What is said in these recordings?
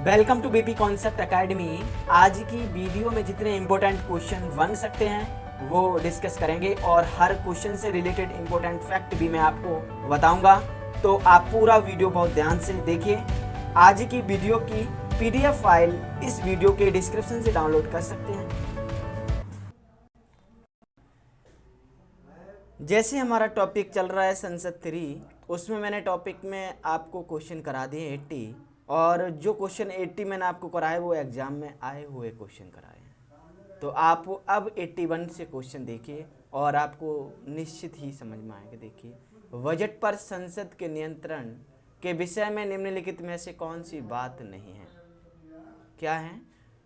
Welcome to BP concept academy. आज की video में जितने इम्पोर्टेंट क्वेश्चन बन सकते हैं वो डिस्कस करेंगे और हर क्वेश्चन से रिलेटेड इम्पोर्टेंट फैक्ट भी मैं आपको बताऊंगा। तो आप पूरा वीडियो बहुत ध्यान से देखिए। आज की वीडियो की पीडीएफ फाइल इस वीडियो के डिस्क्रिप्शन से डाउनलोड कर सकते हैं। जैसे हमारा टॉपिक चल रहा है संसद 3, उसमें मैंने टॉपिक में आपको क्वेश्चन करा दिए 80, और जो क्वेश्चन 80 मैंने आपको कराए वो एग्ज़ाम में आए हुए क्वेश्चन कराए हैं। तो आप अब 81 से क्वेश्चन देखिए और आपको निश्चित ही समझ में आएगा। देखिए, बजट पर संसद के नियंत्रण के विषय में निम्नलिखित में से कौन सी बात नहीं है? क्या है?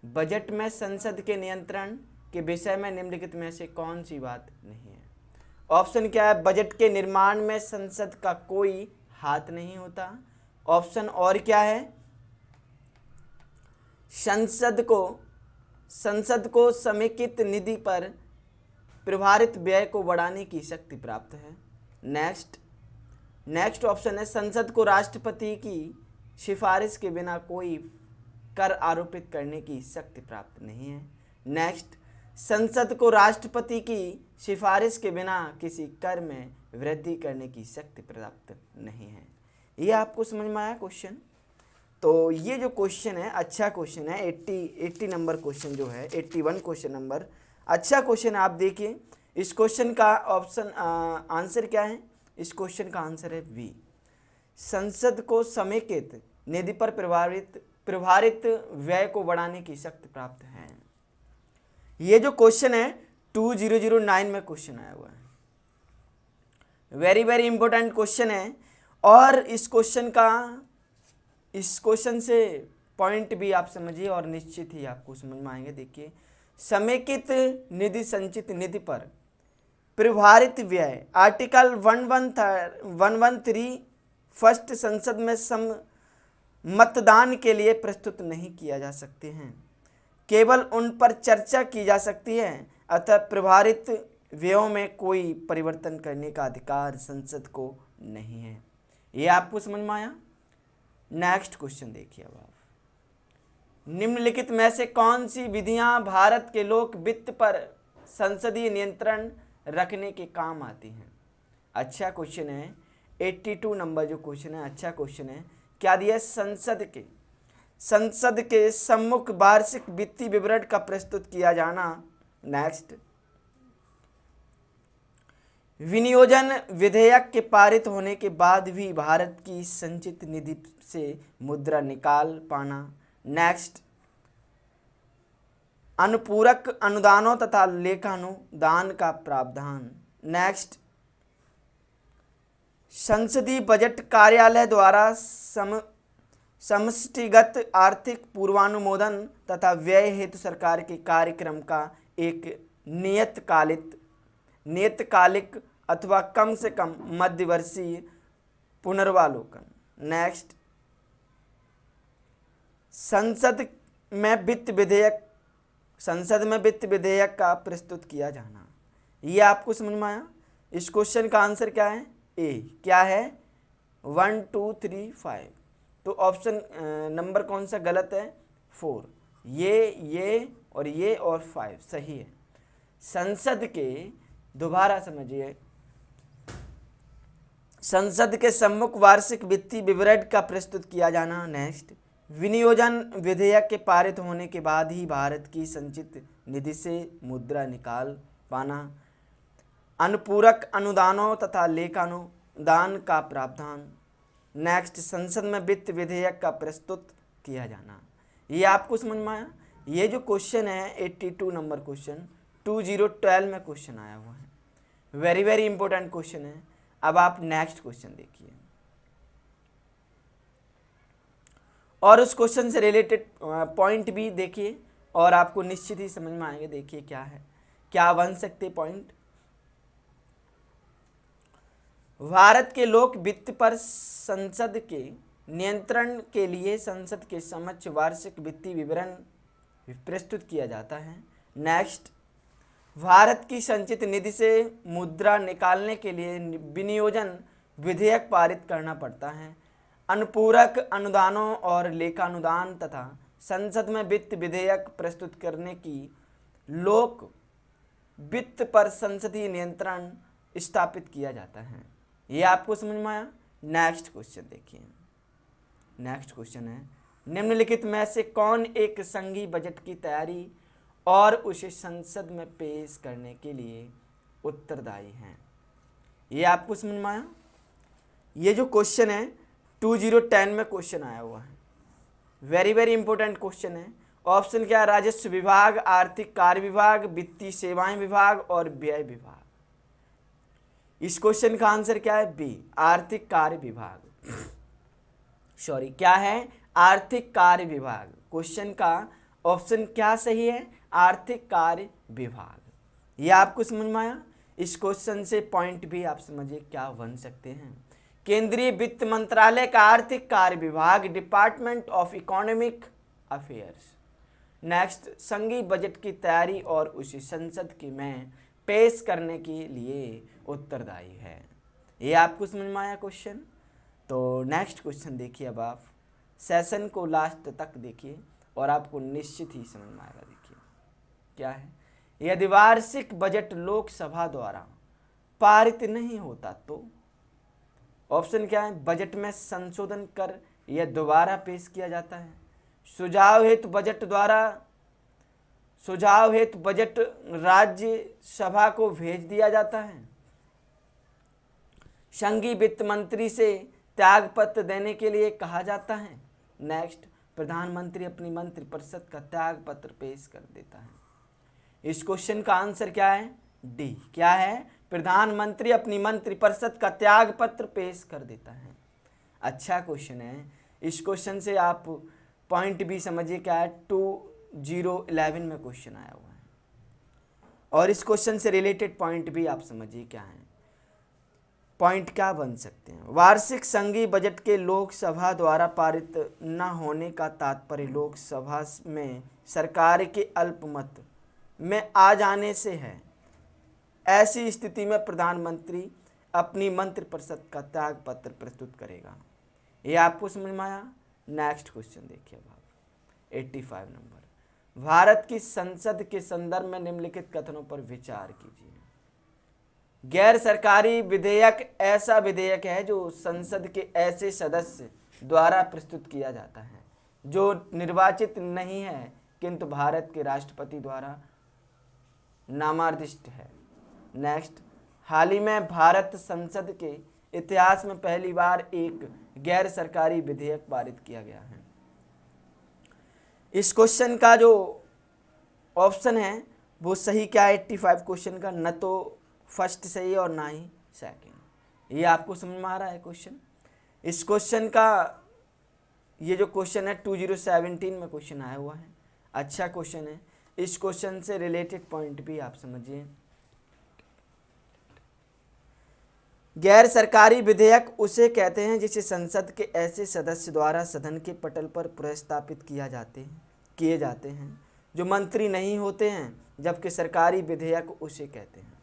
बजट में संसद के नियंत्रण के विषय में निम्नलिखित में से कौन सी बात नहीं है? ऑप्शन क्या है? बजट के निर्माण में संसद का कोई हाथ नहीं होता। ऑप्शन और क्या है? संसद को समेकित निधि पर प्रभारित व्यय को बढ़ाने की शक्ति प्राप्त है। नेक्स्ट ऑप्शन है संसद को राष्ट्रपति की सिफारिश के बिना कोई कर आरोपित करने की शक्ति प्राप्त नहीं है। नेक्स्ट, संसद को राष्ट्रपति की सिफारिश के बिना किसी कर में वृद्धि करने की शक्ति प्राप्त नहीं है। ये आपको समझ में आया क्वेश्चन? तो ये जो क्वेश्चन है अच्छा क्वेश्चन है। 80 नंबर क्वेश्चन जो है, 81 क्वेश्चन नंबर अच्छा क्वेश्चन है। आप देखिए इस क्वेश्चन का ऑप्शन आंसर क्या है? इस क्वेश्चन का आंसर है बी। संसद को समेकित निधि पर प्रभारित व्यय को बढ़ाने की शक्ति प्राप्त है। ये जो क्वेश्चन है 2009 में क्वेश्चन आया हुआ है। वेरी वेरी इंपॉर्टेंट क्वेश्चन है। और इस क्वेश्चन से पॉइंट भी आप समझिए और निश्चित ही आपको समझ में आएंगे। देखिए, समेकित निधि संचित निधि पर प्रभारित व्यय आर्टिकल 113 फर्स्ट संसद में मतदान के लिए प्रस्तुत नहीं किया जा सकते हैं, केवल उन पर चर्चा की जा सकती है। अतः प्रभारित व्ययों में कोई परिवर्तन करने का अधिकार संसद को नहीं है। ये आपको समझ में आया? नेक्स्ट क्वेश्चन देखिए। अब आप, निम्नलिखित में से कौन सी विधियां भारत के लोक वित्त पर संसदीय नियंत्रण रखने के काम आती हैं? अच्छा क्वेश्चन है। 82 नंबर जो क्वेश्चन है अच्छा क्वेश्चन है। क्या दिया? संसद के सम्मुख वार्षिक वित्तीय विवरण का प्रस्तुत किया जाना। नेक्स्ट, विनियोजन विधेयक के पारित होने के बाद भी भारत की संचित निधि से मुद्रा निकाल पाना। नेक्स्ट, अनुपूरक अनुदानों तथा लेखानुदान का प्रावधान। नेक्स्ट, संसदीय बजट कार्यालय द्वारा समष्टिगत आर्थिक पूर्वानुमोदन तथा व्यय हेतु सरकार के कार्यक्रम का एक नियतकालिक अथवा कम से कम मध्यवर्षीय पुनर्वालोकन। नेक्स्ट, संसद में वित्त विधेयक का प्रस्तुत किया जाना। ये आपको समझ में आया? इस क्वेश्चन का आंसर क्या है? ए। क्या है? 1 2 3 5। तो ऑप्शन नंबर कौन सा गलत है? 4। ये और 5 सही है। संसद के, दोबारा समझिए, संसद के सम्मुख वार्षिक वित्तीय विवरण का प्रस्तुत किया जाना। नेक्स्ट, विनियोजन विधेयक के पारित होने के बाद ही भारत की संचित निधि से मुद्रा निकाल पाना। अनुपूरक अनुदानों तथा लेखानुदान का प्रावधान। नेक्स्ट, संसद में वित्त विधेयक का प्रस्तुत किया जाना। ये आपको समझ में आया? ये जो क्वेश्चन है 82 नंबर क्वेश्चन 2012 में क्वेश्चन आया हुआ है। वेरी वेरी इंपॉर्टेंट क्वेश्चन है। अब आप नेक्स्ट क्वेश्चन देखिए और उस क्वेश्चन से रिलेटेड पॉइंट भी देखिए और आपको निश्चित ही समझ में आएंगे। देखिए क्या है, क्या बन सकते पॉइंट। भारत के लोक वित्त पर संसद के नियंत्रण के लिए संसद के समक्ष वार्षिक वित्तीय विवरण प्रस्तुत किया जाता है। नेक्स्ट, भारत की संचित निधि से मुद्रा निकालने के लिए विनियोजन विधेयक पारित करना पड़ता है। अनुपूरक अनुदानों और लेखानुदान तथा संसद में वित्त विधेयक प्रस्तुत करने की लोक वित्त पर संसदीय नियंत्रण स्थापित किया जाता है। ये आपको समझ में आया। नेक्स्ट क्वेश्चन देखिए। नेक्स्ट क्वेश्चन है, निम्नलिखित में से कौन एक संघीय बजट की तैयारी और उसे संसद में पेश करने के लिए उत्तरदायी है। ये आपको समझ में आया। ये जो क्वेश्चन है 2010 में क्वेश्चन आया हुआ है, वेरी वेरी इंपॉर्टेंट क्वेश्चन है। ऑप्शन क्या है? राजस्व विभाग, आर्थिक कार्य विभाग, वित्तीय सेवाएं विभाग और व्यय विभाग। इस क्वेश्चन का आंसर क्या है? बी, आर्थिक कार्य विभाग। सॉरी, क्या है? आर्थिक कार्य विभाग। क्वेश्चन का ऑप्शन क्या सही है? आर्थिक कार्य विभाग। ये आपको समझ में आया। इस क्वेश्चन से पॉइंट भी आप समझिए क्या बन सकते हैं। केंद्रीय वित्त मंत्रालय का आर्थिक कार्य विभाग, department of economic affairs. Next, संघीय बजट की तैयारी और उसे संसद के में पेश करने के लिए उत्तरदायी है। ये आपको समझ में आया क्वेश्चन। तो नेक्स्ट क्वेश्चन देखिए। अब आप सेशन को लास्ट तक देखिए और आपको निश्चित ही समझ में आएगा। देखिए क्या है, यदि वार्षिक बजट लोकसभा द्वारा पारित नहीं होता तो ऑप्शन क्या है? बजट में संशोधन कर यह दोबारा पेश किया जाता है। सुझाव हेतु बजट राज्यसभा को भेज दिया जाता है। संघीय वित्त मंत्री से त्यागपत्र देने के लिए कहा जाता है। नेक्स्ट, प्रधानमंत्री अपनी मंत्रिपरिषद का त्यागपत्र पेश कर देता है। इस क्वेश्चन का आंसर क्या है? डी। क्या है? प्रधानमंत्री अपनी मंत्रिपरिषद का त्यागपत्र पेश कर देता है। अच्छा क्वेश्चन है। इस क्वेश्चन से आप पॉइंट भी समझिए क्या है। 2011 में क्वेश्चन आया हुआ है और इस क्वेश्चन से रिलेटेड पॉइंट भी आप समझिए क्या है। पॉइंट क्या बन सकते हैं? वार्षिक संघीय बजट के लोकसभा द्वारा पारित न होने का तात्पर्य लोकसभा में सरकार के अल्पमत में आ जाने से है। ऐसी स्थिति में प्रधानमंत्री अपनी मंत्रिपरिषद का त्यागपत्र प्रस्तुत करेगा। ये आपको समझ में आया। नेक्स्ट क्वेश्चन देखिए अब आप 85 नंबर। भारत की संसद के संदर्भ में निम्नलिखित कथनों पर विचार कीजिए। गैर सरकारी विधेयक ऐसा विधेयक है जो संसद के ऐसे सदस्य द्वारा प्रस्तुत किया जाता है जो निर्वाचित नहीं है किंतु भारत के राष्ट्रपति द्वारा नामांकित है। नेक्स्ट, हाल ही में भारत संसद के इतिहास में पहली बार एक गैर सरकारी विधेयक पारित किया गया है। इस क्वेश्चन का जो ऑप्शन है वो सही क्या है 85 क्वेश्चन का? न तो फर्स्ट सही और ना ही सेकंड। ये आपको समझ में आ रहा है क्वेश्चन। इस क्वेश्चन का ये जो क्वेश्चन है 2017 में क्वेश्चन आया हुआ है। अच्छा क्वेश्चन है। इस क्वेश्चन से रिलेटेड पॉइंट भी आप समझिए। गैर सरकारी विधेयक उसे कहते हैं जिसे संसद के ऐसे सदस्य द्वारा सदन के पटल पर प्रस्तापित किए जाते हैं जो मंत्री नहीं होते हैं, जबकि सरकारी विधेयक उसे कहते हैं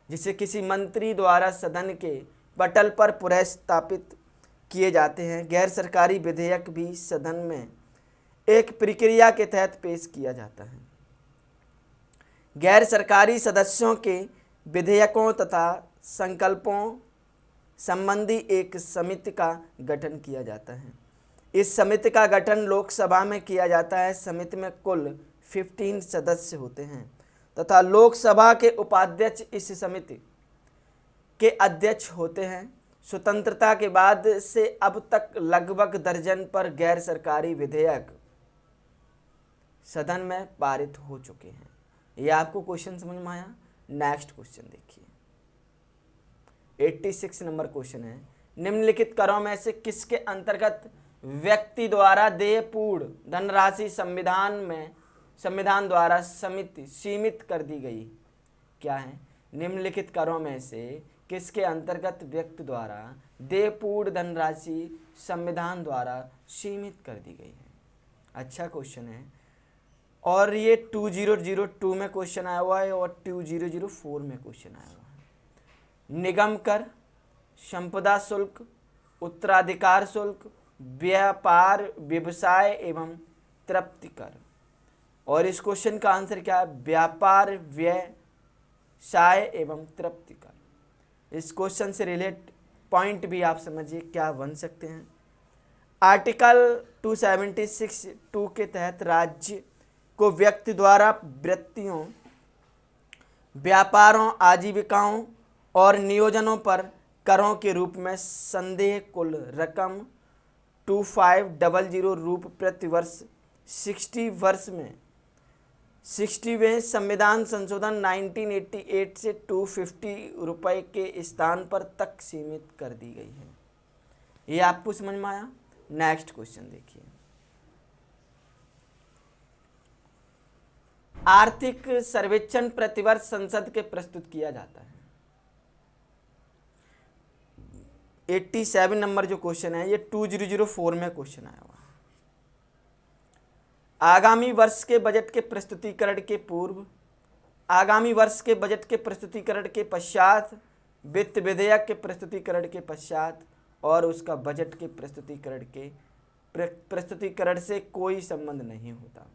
जिसे किसी मंत्री द्वारा सदन के पटल पर प्रस्तापित किए जाते हैं। गैर सरकारी विधेयक भी सदन में एक प्रक्रिया के तहत पेश किया जाता है। गैर सरकारी सदस्यों के विधेयकों तथा संकल्पों संबंधी एक समिति का गठन किया जाता है। इस समिति का गठन लोकसभा में किया जाता है। समिति में कुल 15 सदस्य होते हैं तथा लोकसभा के उपाध्यक्ष इस समिति के अध्यक्ष होते हैं। स्वतंत्रता के बाद से अब तक लगभग दर्जन पर गैर सरकारी विधेयक सदन में पारित हो चुके हैं। ये आपको क्वेश्चन समझ में आया। नेक्स्ट क्वेश्चन देखिए 86 नंबर क्वेश्चन है। निम्नलिखित करों में से किसके अंतर्गत व्यक्ति द्वारा देय पूर्ण धनराशि संविधान द्वारा सीमित कर दी गई? क्या है? निम्नलिखित करों में से किसके अंतर्गत व्यक्ति द्वारा देय पूर्ण धनराशि संविधान द्वारा सीमित कर दी गई है? अच्छा क्वेश्चन है और ये 2002 में क्वेश्चन आया हुआ है और 2004 में क्वेश्चन आया हुआ है। निगम कर, संपदा शुल्क, उत्तराधिकार शुल्क, व्यापार, व्यवसाय एवं तृप्ति कर। और इस क्वेश्चन का आंसर क्या है? व्यापार, व्यवसाय एवं तृप्ति कर। इस क्वेश्चन से रिलेट पॉइंट भी आप समझिए क्या बन सकते हैं। आर्टिकल 276(2) के तहत राज्य को व्यक्ति द्वारा वृत्तियों, व्यापारों, आजीविकाओं और नियोजनों पर करों के रूप में संदेह कुल रकम 2500 रूप प्रति वर्ष 60वें संविधान संशोधन 1988 से 250 रुपये के स्थान पर तक सीमित कर दी गई है। ये आपको समझ में आया? नेक्स्ट क्वेश्चन देखिए। आर्थिक सर्वेक्षण प्रतिवर्ष संसद के प्रस्तुत किया जाता है। 87 नंबर जो क्वेश्चन है ये 2004 में क्वेश्चन आया हुआ। आगामी वर्ष के बजट के प्रस्तुतिकरण के पूर्व, आगामी वर्ष के बजट के प्रस्तुतिकरण के पश्चात, वित्त विधेयक के प्रस्तुतिकरण के पश्चात और उसका बजट के प्रस्तुतिकरण से कोई संबंध नहीं होता।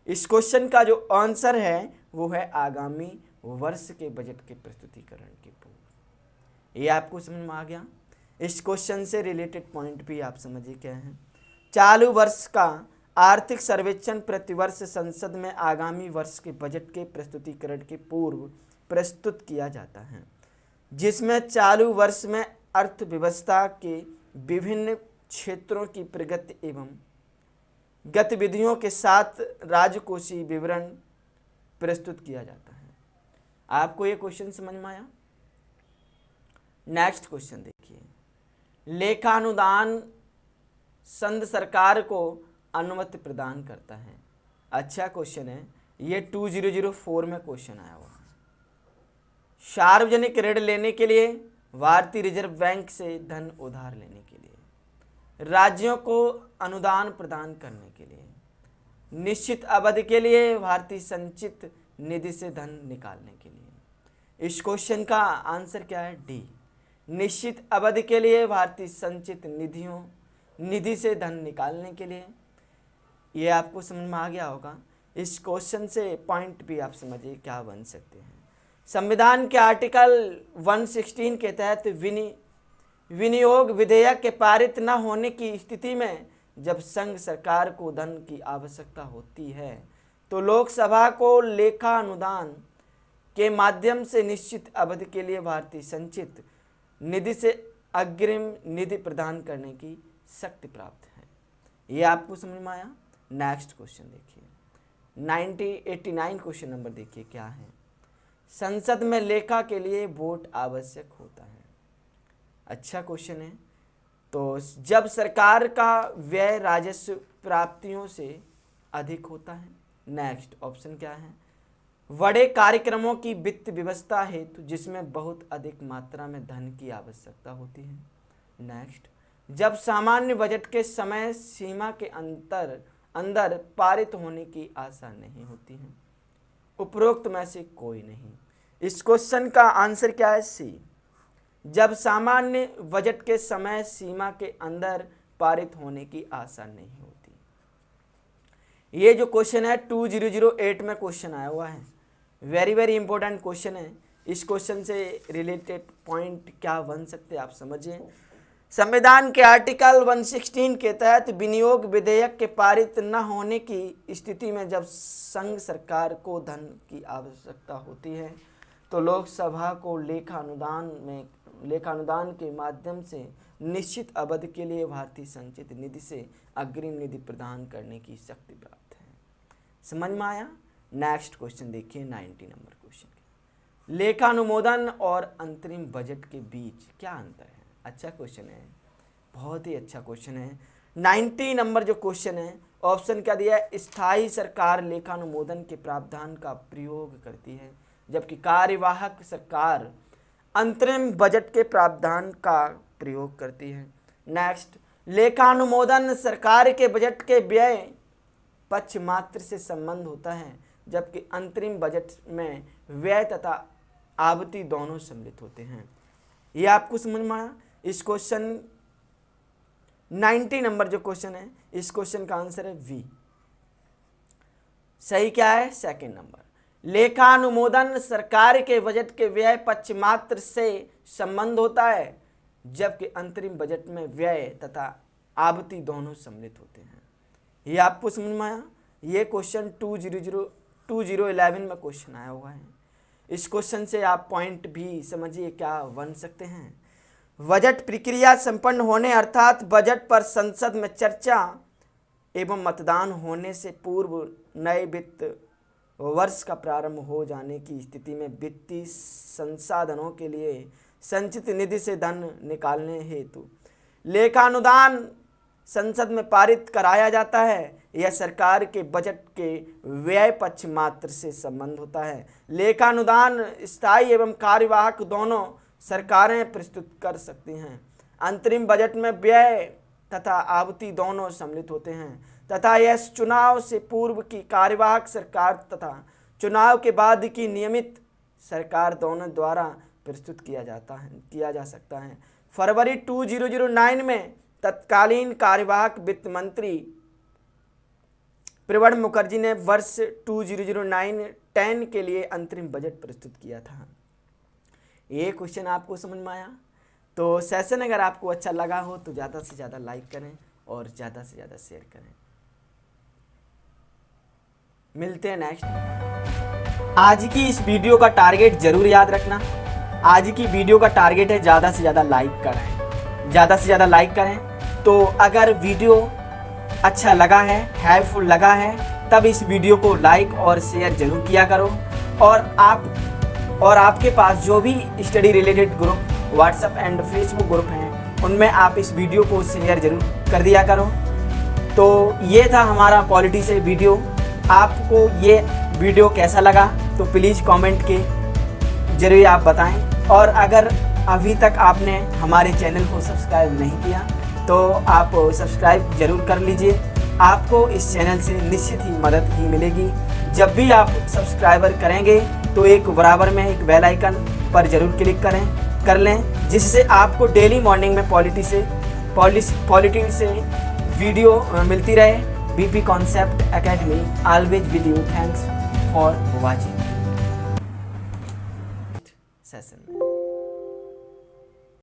इस क्वेश्चन का जो आंसर है वो है आगामी वर्ष के बजट के प्रस्तुतिकरण के पूर्व। ये आपको समझ में आ गया? इस क्वेश्चन से रिलेटेड पॉइंट भी आप समझिए क्या है। चालू वर्ष का आर्थिक सर्वेक्षण प्रतिवर्ष संसद में आगामी वर्ष के बजट के प्रस्तुतिकरण के पूर्व प्रस्तुत किया जाता है, जिसमें चालू वर्ष में अर्थव्यवस्था के विभिन्न क्षेत्रों की प्रगति एवं गतिविधियों के साथ राजकोषीय विवरण प्रस्तुत किया जाता है। आपको ये क्वेश्चन समझ में आया? नेक्स्ट क्वेश्चन देखिए। लेखानुदान संघ सरकार को अनुमति प्रदान करता है। अच्छा क्वेश्चन है ये, 2004 में क्वेश्चन आया हुआ है। सार्वजनिक ऋण लेने के लिए, भारतीय रिजर्व बैंक से धन उधार लेने के लिए, राज्यों को अनुदान प्रदान करने के लिए, निश्चित अवधि के लिए भारतीय संचित निधि से धन निकालने के लिए। इस क्वेश्चन का आंसर क्या है? डी, निश्चित अवधि के लिए भारतीय संचित निधि से धन निकालने के लिए। ये आपको समझ में आ गया होगा। इस क्वेश्चन से पॉइंट भी आप समझिए क्या बन सकते हैं। संविधान के आर्टिकल 116 के तहत विनियोग विधेयक के पारित न होने की स्थिति में जब संघ सरकार को धन की आवश्यकता होती है तो लोकसभा को लेखा अनुदान के माध्यम से निश्चित अवधि के लिए भारतीय संचित निधि से अग्रिम निधि प्रदान करने की शक्ति प्राप्त है। ये आपको समझ में आया? नेक्स्ट क्वेश्चन देखिए। 1989 क्वेश्चन नंबर देखिए क्या है। संसद में लेखा के लिए वोट आवश्यक होता है। अच्छा क्वेश्चन है। तो जब सरकार का व्यय राजस्व प्राप्तियों से अधिक होता है। नेक्स्ट ऑप्शन क्या है? बड़े कार्यक्रमों की वित्त व्यवस्था हेतु जिसमें बहुत अधिक मात्रा में धन की आवश्यकता होती है। नेक्स्ट, जब सामान्य बजट के समय सीमा के अंदर पारित होने की आशा नहीं होती है। उपरोक्त में से कोई नहीं। इस क्वेश्चन का आंसर क्या है? सी, जब सामान्य बजट के समय सीमा के अंदर पारित होने की आशा नहीं होती। ये जो क्वेश्चन है 2008 में क्वेश्चन आया हुआ है। वेरी वेरी इंपॉर्टेंट क्वेश्चन है। इस क्वेश्चन से रिलेटेड पॉइंट क्या बन सकते हैं आप समझिए। संविधान के आर्टिकल 116 के तहत विनियोग विधेयक के पारित न होने की स्थिति में जब संघ सरकार को धन की आवश्यकता होती है तो लोकसभा को लेखानुदान के माध्यम से निश्चित अवधि के लिए भारतीय संचित निधि से अग्रिम निधि प्रदान करने की शक्ति प्राप्त है। समझ में आया? नेक्स्ट क्वेश्चन देखिए 90 नंबर क्वेश्चन। लेखानुमोदन और अंतरिम बजट के बीच क्या अंतर है? अच्छा क्वेश्चन है, बहुत ही अच्छा क्वेश्चन है। 90 नंबर जो क्वेश्चन है, ऑप्शन क्या दिया है? स्थायी सरकार लेखानुमोदन के प्रावधान का प्रयोग करती है जबकि कार्यवाहक सरकार अंतरिम बजट के प्रावधान का प्रयोग करती है। नेक्स्ट, लेखानुमोदन सरकार के बजट के व्यय पक्ष मात्र से संबंध होता है जबकि अंतरिम बजट में व्यय तथा आवती दोनों सम्मिलित होते हैं। ये आपको समझ में आया? इस क्वेश्चन 90 नंबर जो क्वेश्चन है, इस क्वेश्चन का आंसर है वी। सही क्या है? Second number. लेखानुमोदन सरकार के बजट के व्यय पक्ष मात्र से संबंध होता है, जबकि अंतरिम बजट में व्यय तथा आबती दोनों सम्मिलित होते हैं। ये आपको समझ में आया? ये क्वेश्चन 2011 में क्वेश्चन आया हुआ है। इस क्वेश्चन से आप पॉइंट भी समझिए क्या बन सकते हैं। बजट प्रक्रिया संपन्न होने अर्थात बजट पर संसद में चर्चा एवं मतदान होने से पूर्व नए वित्त वर्ष का प्रारंभ हो जाने की स्थिति में वित्तीय संसाधनों के लिए संचित निधि से धन निकालने हेतु लेखानुदान संसद में पारित कराया जाता है। यह सरकार के बजट के व्यय पक्ष मात्र से संबंध होता है। लेखानुदान स्थायी एवं कार्यवाहक दोनों सरकारें प्रस्तुत कर सकती हैं। अंतरिम बजट में व्यय तथा आबती दोनों सम्मिलित होते हैं तथा यह चुनाव से पूर्व की कार्यवाहक सरकार तथा चुनाव के बाद की नियमित सरकार दोनों द्वारा प्रस्तुत किया जा सकता है। फरवरी 2009 में तत्कालीन कार्यवाहक वित्त मंत्री प्रणब मुखर्जी ने वर्ष 2009-10 के लिए अंतरिम बजट प्रस्तुत किया था। ये क्वेश्चन आपको समझ में आया? तो सेशन अगर आपको अच्छा लगा हो तो ज़्यादा से ज़्यादा लाइक करें और ज़्यादा से ज़्यादा शेयर करें। मिलते हैं नेक्स्ट। आज की इस वीडियो का टारगेट जरूर याद रखना। आज की वीडियो का टारगेट है ज़्यादा से ज़्यादा लाइक करें, ज़्यादा से ज़्यादा लाइक करें। तो अगर वीडियो अच्छा लगा है, हेल्पफुल लगा है, तब इस वीडियो को लाइक और शेयर जरूर किया करो। और आपके पास जो भी study related group WhatsApp and Facebook group हैं, उनमें आप इस वीडियो को शेयर जरूर कर दिया करो। तो ये था हमारा पॉलिटी से वीडियो। आपको ये वीडियो कैसा लगा तो प्लीज़ कमेंट के जरिए आप बताएं। और अगर अभी तक आपने हमारे चैनल को सब्सक्राइब नहीं किया तो आप सब्सक्राइब जरूर कर लीजिए। आपको इस चैनल से निश्चित ही मदद ही मिलेगी। जब भी आप सब्सक्राइबर करेंगे तो एक बराबर में एक बेल आइकन पर जरूर क्लिक कर लें, जिससे आपको डेली मॉर्निंग में पॉलिटी से वीडियो मिलती रहे। BP concept academy always with you. Thanks for watching.